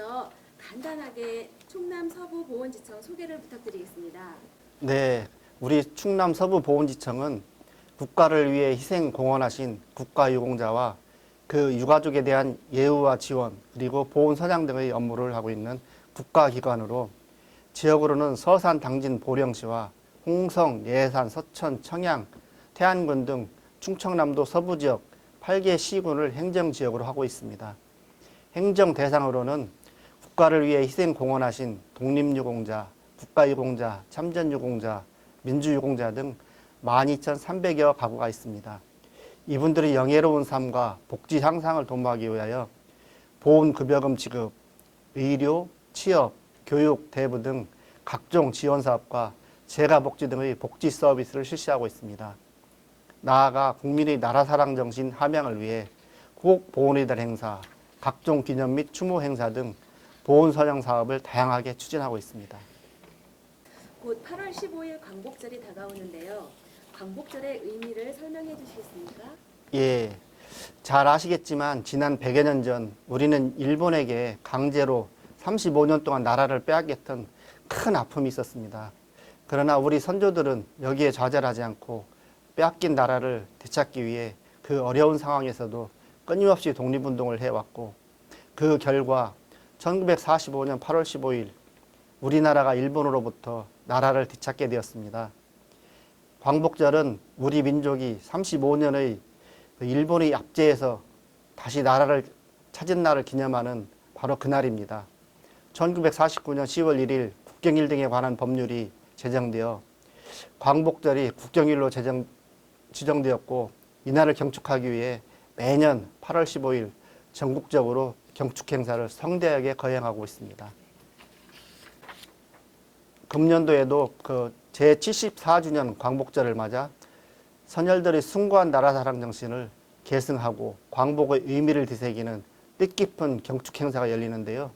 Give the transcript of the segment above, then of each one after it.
먼저 간단하게 충남 서부 보훈지청 소개를 부탁드리겠습니다. 네, 우리 충남 서부 보훈지청은 국가를 위해 희생 공헌하신 국가유공자와 그 유가족에 대한 예우와 지원 그리고 보훈 선양 등의 업무를 하고 있는 국가기관으로 지역으로는 서산, 당진, 보령시와 홍성, 예산, 서천, 청양, 태안군 등 충청남도 서부 지역 8개 시군을 행정지역으로 하고 있습니다. 행정 대상으로는 국가를 위해 희생 공헌하신 독립유공자, 국가유공자, 참전유공자, 민주유공자 등 12,300여 가구가 있습니다. 이분들의 영예로운 삶과 복지 향상을 도모하기 위하여 보훈급여금 지급, 의료, 취업, 교육, 대부 등 각종 지원사업과 재가복지 등의 복지 서비스를 실시하고 있습니다. 나아가 국민의 나라사랑 정신 함양을 위해 국보훈의 달 행사, 각종 기념 및 추모 행사 등 보훈선양 사업을 다양하게 추진하고 있습니다. 곧 8월 15일 광복절이 다가오는데요. 광복절의 의미를 설명해 주시겠습니까? 예, 잘 아시겠지만 지난 100여 년 전 우리는 일본에게 강제로 35년 동안 나라를 빼앗겼던 큰 아픔이 있었습니다. 그러나 우리 선조들은 여기에 좌절하지 않고 빼앗긴 나라를 되찾기 위해 그 어려운 상황에서도 끊임없이 독립운동을 해왔고 그 결과 1945년 8월 15일 우리나라가 일본으로부터 나라를 되찾게 되었습니다. 광복절은 우리 민족이 35년의 일본의 압제에서 다시 나라를 찾은 날을 기념하는 바로 그날입니다. 1949년 10월 1일 국경일 등에 관한 법률이 제정되어 광복절이 국경일로 지정되었고 이날을 경축하기 위해 매년 8월 15일 전국적으로 경축 행사를 성대하게 거행하고 있습니다. 금년도에도 그 제74주년 광복절을 맞아 선열들의 숭고한 나라사랑 정신을 계승하고 광복의 의미를 되새기는 뜻깊은 경축 행사가 열리는데요.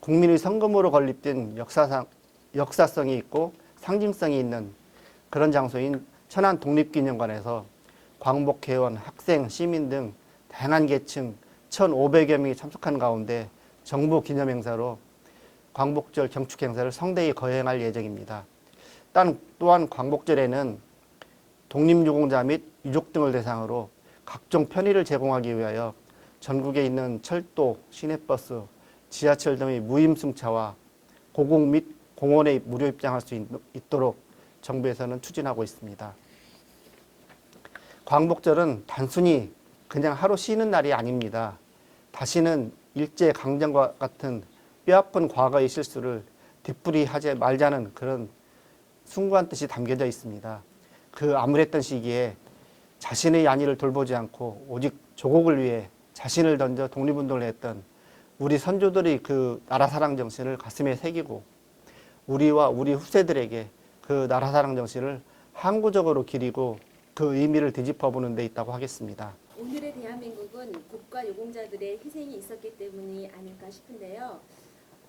국민의 성금으로 건립된 역사성이 있고 상징성이 있는 그런 장소인 천안 독립기념관에서 광복회원, 학생, 시민 등 다양한 계층 1,500여 명이 참석한 가운데 정부 기념행사로 광복절 경축 행사를 성대히 거행할 예정입니다. 또한 광복절에는 독립유공자 및 유족 등을 대상으로 각종 편의를 제공하기 위하여 전국에 있는 철도, 시내버스, 지하철 등의 무임승차와 고국 및 공원에 무료 입장할 수 있도록 정부에서는 추진하고 있습니다. 광복절은 단순히 그냥 하루 쉬는 날이 아닙니다. 다시는 일제강점과 같은 뼈아픈 과거의 실수를 되풀이하지 말자는 그런 숭고한 뜻이 담겨져 있습니다. 그 암울했던 시기에 자신의 안위를 돌보지 않고 오직 조국을 위해 자신을 던져 독립운동을 했던 우리 선조들의 그 나라사랑 정신을 가슴에 새기고 우리와 우리 후세들에게 그 나라사랑 정신을 항구적으로 기리고 그 의미를 되짚어보는 데 있다고 하겠습니다. 오늘의 대한민국은 국가유공자들의 희생이 있었기 때문이 아닐까 싶은데요.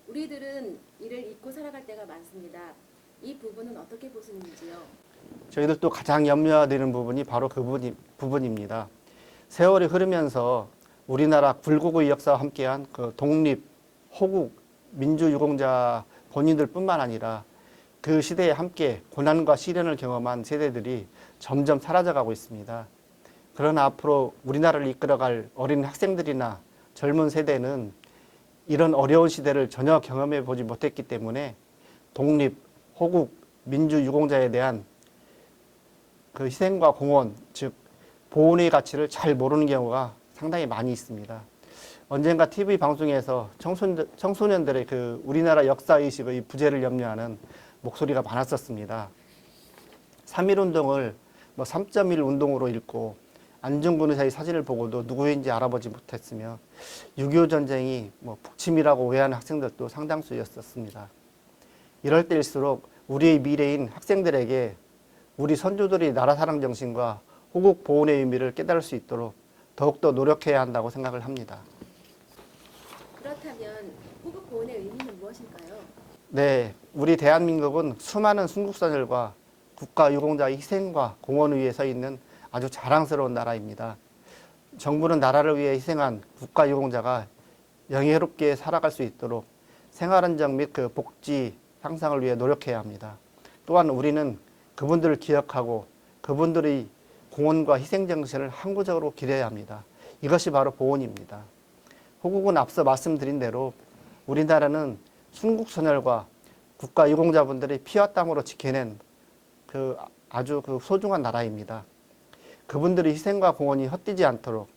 우리들은 이를 잊고 살아갈 때가 많습니다. 이 부분은 어떻게 보시는지요? 저희들도 가장 염려되는 부분이 바로 그 부분입니다. 세월이 흐르면서 우리나라 굴곡의 역사와 함께한 그 독립, 호국, 민주유공자 본인들뿐만 아니라 그 시대에 함께 고난과 시련을 경험한 세대들이 점점 사라져가고 있습니다. 그러나 앞으로 우리나라를 이끌어갈 어린 학생들이나 젊은 세대는 이런 어려운 시대를 전혀 경험해 보지 못했기 때문에 독립, 호국, 민주유공자에 대한 그 희생과 공헌, 즉 보훈의 가치를 잘 모르는 경우가 상당히 많이 있습니다. 언젠가 TV 방송에서 청소년들의 그 우리나라 역사의식의 부재를 염려하는 목소리가 많았었습니다. 3.1운동을 3.1 운동으로 읽고 안중근 의사의 사진을 보고도 누구인지 알아보지 못했으며 6.25 전쟁이 북침이라고 오해하는 학생들도 상당수였었습니다. 이럴 때일수록 우리의 미래인 학생들에게 우리 선조들의 나라사랑 정신과 호국 보훈의 의미를 깨달을 수 있도록 더욱더 노력해야 한다고 생각을 합니다. 그렇다면 호국 보훈의 의미는 무엇일까요? 네, 우리 대한민국은 수많은 순국선열과 국가유공자의 희생과 공헌을 위해 서 있는 아주 자랑스러운 나라입니다. 정부는 나라를 위해 희생한 국가유공자가 영예롭게 살아갈 수 있도록 생활안정 및 그 복지 향상을 위해 노력해야 합니다. 또한 우리는 그분들을 기억하고 그분들의 공헌과 희생정신을 항구적으로 기려야 합니다. 이것이 바로 보훈입니다. 호국은 앞서 말씀드린 대로 우리나라는 순국선열과 국가유공자분들이 피와 땀으로 지켜낸 아주 소중한 나라입니다. 그분들의 희생과 공헌이 헛되지 않도록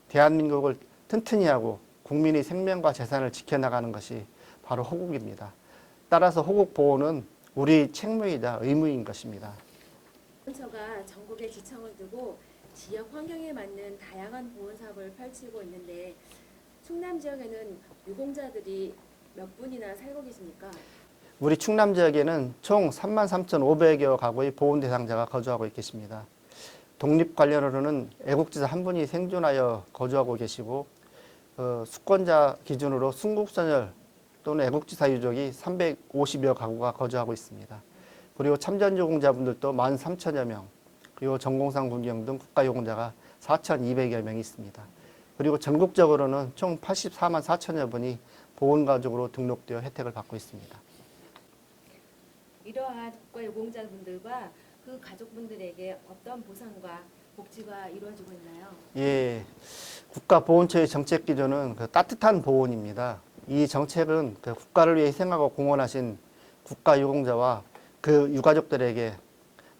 대한민국을 튼튼히 하고 국민의 생명과 재산을 지켜나가는 것이 바로 호국입니다. 따라서 호국 보호는 우리 책무이자 의무인 것입니다. 보훈처가 전국에 지청을 두고 지역 환경에 맞는 다양한 보훈 사업을 펼치고 있는데 충남 지역에는 유공자들이 몇 분이나 살고 계십니까? 우리 충남 지역에는 총 33,500여 가구의 보훈 대상자가 거주하고 계십니다. 독립 관련으로는 애국지사 한 분이 생존하여 거주하고 계시고 수권자 기준으로 순국선열 또는 애국지사 유족이 350여 가구가 거주하고 있습니다. 그리고 참전유공자분들도 13,000여 명, 그리고 전공상 군경 등 국가유공자가 4,200여 명이 있습니다. 그리고 전국적으로는 총 84만 4천여 분이 보훈가족으로 등록되어 혜택을 받고 있습니다. 이러한 국가유공자분들과 그 가족분들에게 어떤 보상과 복지가 이루어지고 있나요? 예, 국가보훈처의 정책 기조는 따뜻한 보훈입니다. 이 정책은 국가를 위해 희생하고 공헌하신 국가유공자와 그 유가족들에게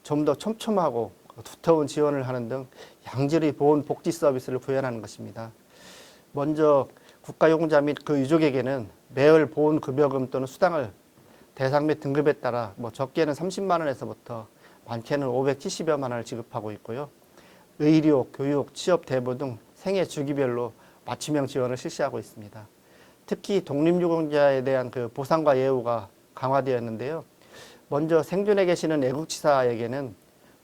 좀 더 촘촘하고 두터운 지원을 하는 등 양질의 보훈 복지 서비스를 구현하는 것입니다. 먼저 국가유공자 및 그 유족에게는 매월 보훈급여금 또는 수당을 대상 및 등급에 따라 적게는 30만 원에서부터 많게는 570여만 원을 지급하고 있고요. 의료, 교육, 취업, 대부 등 생애 주기별로 맞춤형 지원을 실시하고 있습니다. 특히 독립유공자에 대한 보상과 예우가 강화되었는데요. 먼저 생존해 계시는 애국지사에게는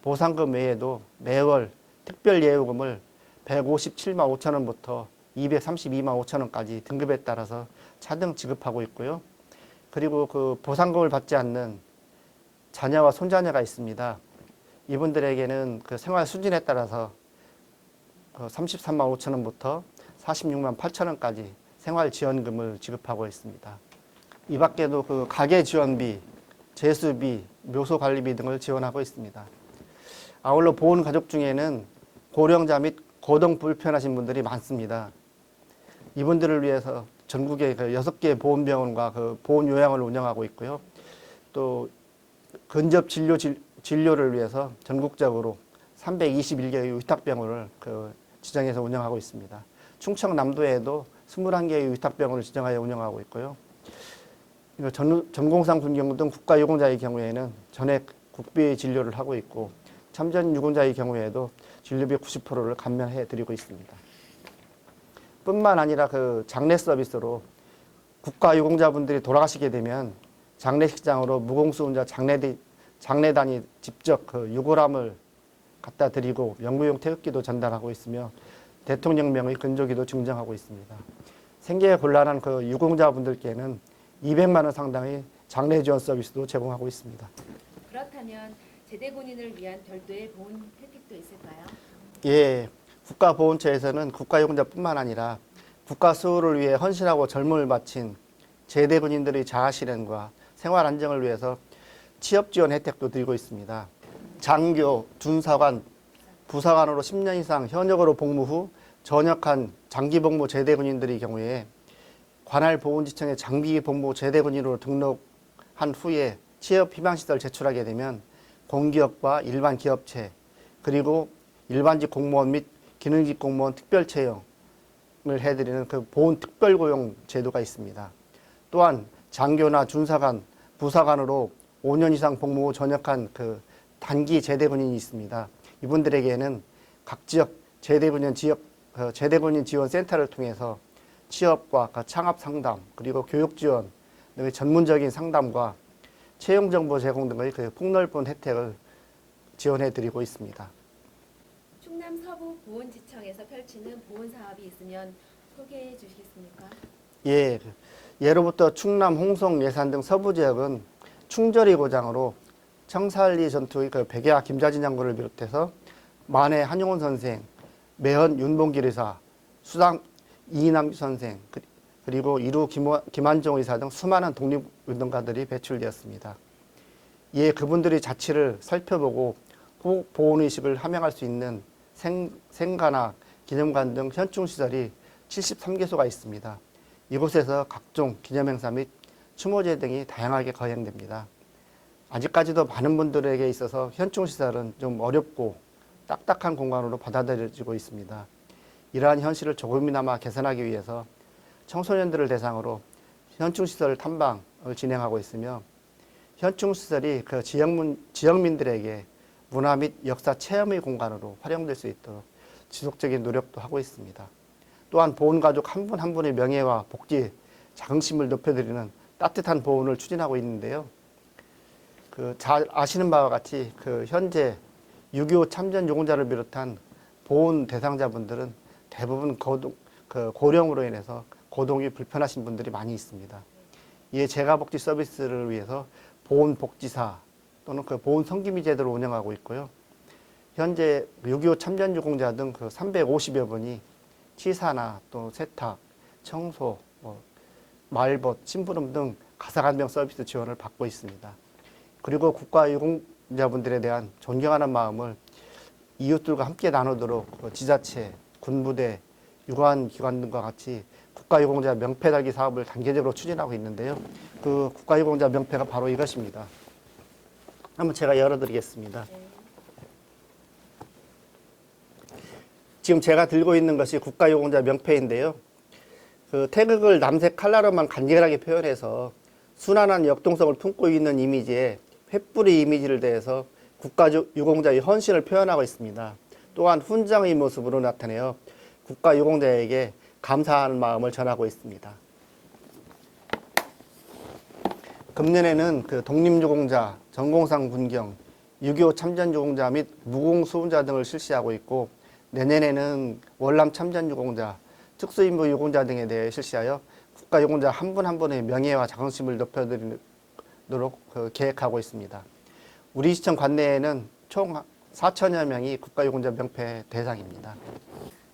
보상금 외에도 매월 특별 예우금을 157만 5천 원부터 232만 5천 원까지 등급에 따라서 차등 지급하고 있고요. 그리고 보상금을 받지 않는 자녀와 손자녀가 있습니다. 이분들에게는 생활 수준에 따라서 33만 5천 원부터 46만 8천 원까지 생활지원금을 지급하고 있습니다. 이 밖에도 가계 지원비, 제수비, 묘소관리비 등을 지원하고 있습니다. 아울러 보훈 가족 중에는 고령자 및 거동 불편하신 분들이 많습니다. 이분들을 위해서 전국에 6개의 보훈병원과 보훈 요양을 운영하고 있고요. 또 근접 진료를 위해서 전국적으로 321개의 위탁병원을 지정해서 운영하고 있습니다. 충청남도에도 21개의 위탁병원을 지정하여 운영하고 있고요. 전공상 군경 등 국가유공자의 경우에는 전액 국비 진료를 하고 있고 참전유공자의 경우에도 진료비 90%를 감면해 드리고 있습니다. 뿐만 아니라 장례 서비스로 국가유공자분들이 돌아가시게 되면 장례식장으로 무공수운자 장례단이 직접 유골함을 갖다 드리고 명부용 태극기도 전달하고 있으며 대통령명의 근조기도 증정하고 있습니다. 생계에 곤란한 유공자분들께는 200만 원 상당의 장례 지원 서비스도 제공하고 있습니다. 그렇다면 제대군인을 위한 별도의 보훈 혜택도 있을까요? 예, 국가보훈처에서는 국가유공자뿐만 아니라 국가 수호를 위해 헌신하고 젊음을 바친 제대군인들의 자아실현과 생활 안정을 위해서 취업 지원 혜택도 드리고 있습니다. 장교, 준사관, 부사관으로 10년 이상 현역으로 복무 후 전역한 장기복무 제대군인들의 경우에 관할 보훈지청에 장기복무 제대군인으로 등록한 후에 취업 희망시설 제출하게 되면 공기업과 일반 기업체 그리고 일반직 공무원 및 기능직 공무원 특별채용을 해드리는 보훈 특별고용 제도가 있습니다. 또한 장교나 준사관, 부사관으로 5년 이상 복무 후 전역한 단기 제대군인이 있습니다. 이분들에게는 각 지역 제대군인 지원 센터를 통해서 취업과 창업 상담 그리고 교육 지원 등의 전문적인 상담과 채용 정보 제공 등의 폭넓은 혜택을 지원해 드리고 있습니다. 충남 서부 보훈지청에서 펼치는 보훈 사업이 있으면 소개해 주시겠습니까? 예, 예로부터 충남, 홍성, 예산 등 서부 지역은 충절이 고장으로 청사리 전투의 백야 김자진 장군을 비롯해서 만해 한용운 선생, 매헌 윤봉길 의사, 수당 이남규 선생, 그리고 이루 김한종 의사 등 수많은 독립운동가들이 배출되었습니다. 이에 그분들이 자치를 살펴보고 보훈의식을 함양할 수 있는 생가나 기념관 등 현충시설이 73개소가 있습니다. 이곳에서 각종 기념행사 및 추모제 등이 다양하게 거행됩니다. 아직까지도 많은 분들에게 있어서 현충시설은 좀 어렵고 딱딱한 공간으로 받아들여지고 있습니다. 이러한 현실을 조금이나마 개선하기 위해서 청소년들을 대상으로 현충시설 탐방을 진행하고 있으며 현충시설이 그 지역민들에게 문화 및 역사 체험의 공간으로 활용될 수 있도록 지속적인 노력도 하고 있습니다. 또한 보훈가족 한 분 한 분의 명예와 복지, 자긍심을 높여드리는 따뜻한 보훈을 추진하고 있는데요. 잘 아시는 바와 같이 현재 6.25 참전 유공자를 비롯한 보훈 대상자분들은 대부분 고령으로 인해서 거동이 불편하신 분들이 많이 있습니다. 이에 재가복지 서비스를 위해서 보훈복지사 또는 보훈 성기미 제도를 운영하고 있고요. 현재 6.25 참전 유공자 등 350여 분이 치사나 또 세탁, 청소, 말벗, 심부름 등 가사간병 서비스 지원을 받고 있습니다. 그리고 국가유공자분들에 대한 존경하는 마음을 이웃들과 함께 나누도록 지자체, 군부대, 유관기관 등과 같이 국가유공자 명패 달기 사업을 단계적으로 추진하고 있는데요. 그 국가유공자 명패가 바로 이것입니다. 한번 제가 열어드리겠습니다. 지금 제가 들고 있는 것이 국가유공자 명패인데요. 태극을 남색 칼라로만 간결하게 표현해서 순환한 역동성을 품고 있는 이미지에 횃불의 이미지를 대해서 국가유공자의 헌신을 표현하고 있습니다. 또한 훈장의 모습으로 나타내어 국가유공자에게 감사하는 마음을 전하고 있습니다. 금년에는 독립유공자, 전공상 군경, 6.25 참전유공자 및 무공수훈자 등을 실시하고 있고 내년에는 월남 참전유공자, 특수임무 유공자 등에 대해 실시하여 국가유공자 한 분 한 분의 명예와 자긍심을 높여드리도록 계획하고 있습니다. 우리 시청 관내에는 총 4천여 명이 국가유공자 명패 대상입니다.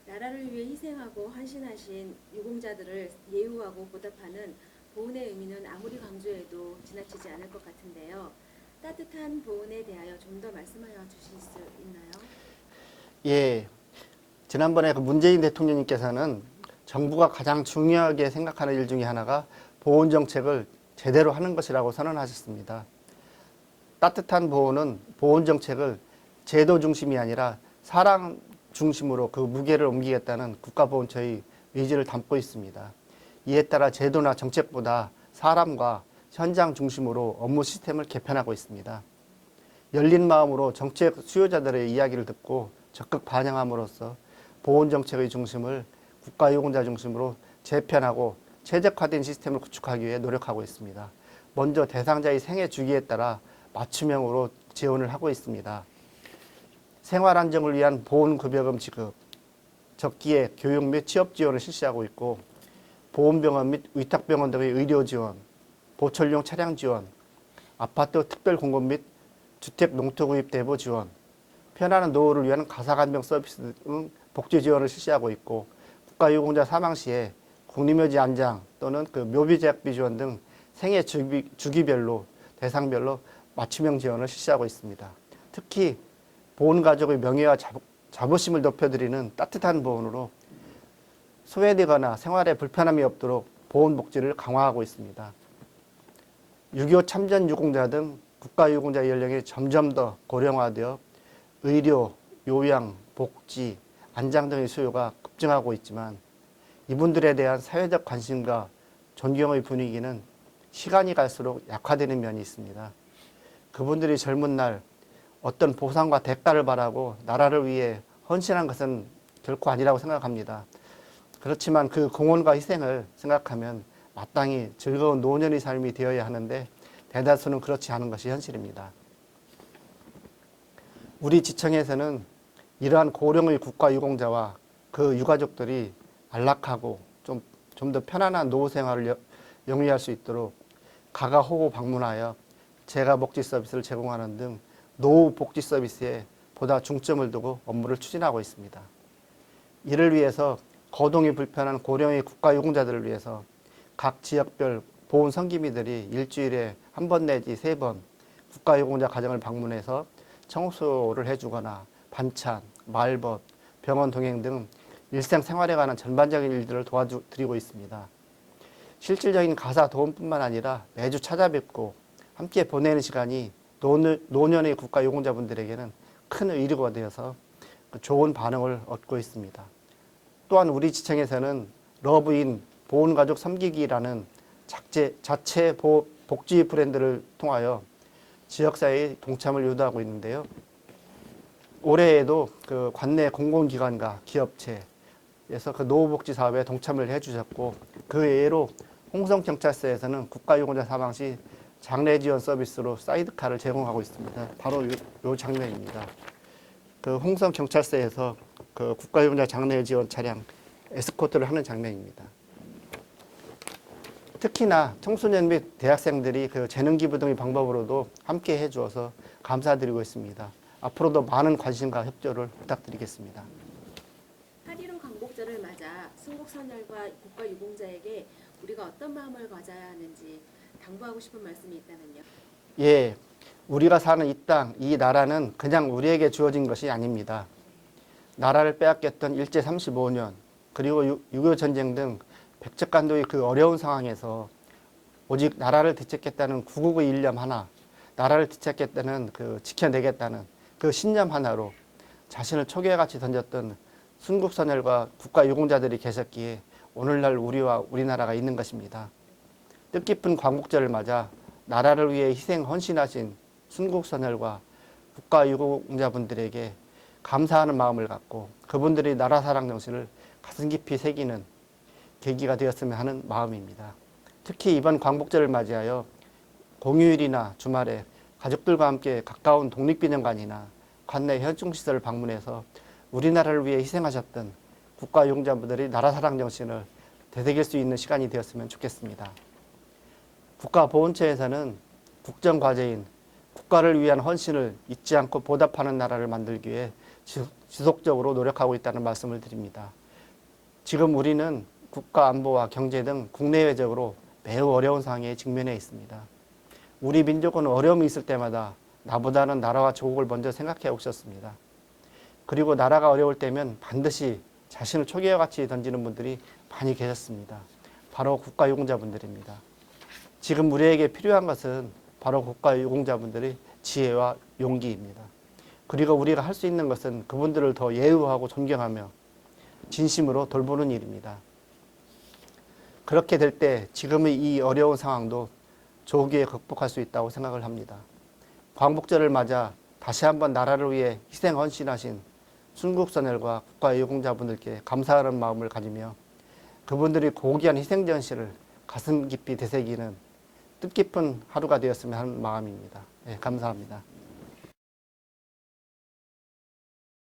나라를 위해 희생하고 헌신하신 유공자들을 예우하고 보답하는 보훈의 의미는 아무리 강조해도 지나치지 않을 것 같은데요. 따뜻한 보훈에 대하여 좀 더 말씀하여 주실 수 있나요? 예, 지난번에 문재인 대통령님께서는 정부가 가장 중요하게 생각하는 일 중에 하나가 보훈 정책을 제대로 하는 것이라고 선언하셨습니다. 따뜻한 보훈은 보훈 정책을 제도 중심이 아니라 사람 중심으로 그 무게를 옮기겠다는 국가보훈처의 의지를 담고 있습니다. 이에 따라 제도나 정책보다 사람과 현장 중심으로 업무 시스템을 개편하고 있습니다. 열린 마음으로 정책 수요자들의 이야기를 듣고 적극 반영함으로써 보훈 정책의 중심을 국가유공자 중심으로 재편하고 최적화된 시스템을 구축하기 위해 노력하고 있습니다. 먼저 대상자의 생애 주기에 따라 맞춤형으로 지원을 하고 있습니다. 생활 안정을 위한 보훈급여금 지급, 적기에 교육 및 취업 지원을 실시하고 있고 보훈병원 및 위탁병원 등의 의료 지원, 보철용 차량 지원, 아파트 특별 공급 및 주택 농토 구입 대부 지원, 편안한 노후를 위한 가사간병 서비스 등 복지 지원을 실시하고 있고 국가유공자 사망 시에 국립묘지 안장 또는 묘비 제작비 지원 등 생애 주기별로 대상별로 맞춤형 지원을 실시하고 있습니다. 특히 보훈가족의 명예와 자부심을 높여드리는 따뜻한 보훈으로 소외되거나 생활에 불편함이 없도록 보훈복지를 강화하고 있습니다. 6.25 참전 유공자 등 국가유공자 연령이 점점 더 고령화되어 의료, 요양, 복지, 안장 등의 수요가 급증하고 있지만 이분들에 대한 사회적 관심과 존경의 분위기는 시간이 갈수록 약화되는 면이 있습니다. 그분들이 젊은 날 어떤 보상과 대가를 바라고 나라를 위해 헌신한 것은 결코 아니라고 생각합니다. 그렇지만 그 공헌과 희생을 생각하면 마땅히 즐거운 노년의 삶이 되어야 하는데 대다수는 그렇지 않은 것이 현실입니다. 우리 지청에서는 이러한 고령의 국가유공자와 그 유가족들이 안락하고 좀 더 편안한 노후 생활을 영위할 수 있도록 가가호호 방문하여 재가복지 서비스를 제공하는 등 노후 복지 서비스에 보다 중점을 두고 업무를 추진하고 있습니다. 이를 위해서 거동이 불편한 고령의 국가유공자들을 위해서 각 지역별 보훈 성기미들이 일주일에 한 번 내지 3번 국가유공자 가정을 방문해서 청소를 해주거나 반찬, 말벗, 병원 동행 등 일상생활에 관한 전반적인 일들을 도와드리고 있습니다. 실질적인 가사 도움뿐만 아니라 매주 찾아뵙고 함께 보내는 시간이 노년의 국가유공자분들에게는 큰 의료가 되어서 좋은 반응을 얻고 있습니다. 또한 우리 지청에서는 러브인 보훈가족 섬기기라는 자체 복지 브랜드를 통하여 지역사회의 동참을 유도하고 있는데요. 올해에도 그 관내 공공기관과 기업체에서 그 노후복지 사업에 동참을 해주셨고, 그 외로 홍성경찰서에서는 국가유공자 사망 시 장례 지원 서비스로 사이드카를 제공하고 있습니다. 바로 요 장면입니다. 그 홍성경찰서에서 그 국가유공자 장례 지원 차량 에스코트를 하는 장면입니다. 특히나 청소년 및 대학생들이 그 재능기부 등의 방법으로도 함께 해주어서 감사드리고 있습니다. 앞으로도 많은 관심과 협조를 부탁드리겠습니다. 8.15 광복절을 맞아 순국선열과 국가유공자에게 우리가 어떤 마음을 가져야 하는지 당부하고 싶은 말씀이 있다면요. 예, 우리가 사는 이 땅, 이 나라는 그냥 우리에게 주어진 것이 아닙니다. 나라를 빼앗겼던 일제 35년, 그리고 6.25 전쟁 등 백척간도의 그 어려운 상황에서 오직 나라를 되찾겠다는 구국의 일념 하나, 나라를 되찾겠다는 그 지켜내겠다는 그 신념 하나로 자신을 초계같이 던졌던 순국선열과 국가유공자들이 계셨기에 오늘날 우리와 우리나라가 있는 것입니다. 뜻깊은 광복절을 맞아 나라를 위해 희생 헌신하신 순국선열과 국가유공자분들에게 감사하는 마음을 갖고 그분들의 나라 사랑 정신을 가슴 깊이 새기는 계기가 되었으면 하는 마음입니다. 특히 이번 광복절을 맞이하여 공휴일이나 주말에 가족들과 함께 가까운 독립기념관이나 관내 현충시설을 방문해서 우리나라를 위해 희생하셨던 국가유공자분들의 나라 사랑 정신을 되새길 수 있는 시간이 되었으면 좋겠습니다. 국가보훈처에서는 국정과제인 국가를 위한 헌신을 잊지 않고 보답하는 나라를 만들기 위해 지속적으로 노력하고 있다는 말씀을 드립니다. 지금 우리는 국가 안보와 경제 등 국내외적으로 매우 어려운 상황에 직면해 있습니다. 우리 민족은 어려움이 있을 때마다 나보다는 나라와 조국을 먼저 생각해 오셨습니다. 그리고 나라가 어려울 때면 반드시 자신을 초계와 같이 던지는 분들이 많이 계셨습니다. 바로 국가유공자분들입니다. 지금 우리에게 필요한 것은 바로 국가유공자분들의 지혜와 용기입니다. 그리고 우리가 할 수 있는 것은 그분들을 더 예우하고 존경하며 진심으로 돌보는 일입니다. 그렇게 될 때 지금의 이 어려운 상황도 조기에 극복할 수 있다고 생각을 합니다. 광복절을 맞아 다시 한번 나라를 위해 희생 헌신하신 순국선열과 국가유공자분들께 감사하는 마음을 가지며 그분들이 고귀한 희생전시를 가슴 깊이 되새기는 뜻깊은 하루가 되었으면 하는 마음입니다. 네, 감사합니다.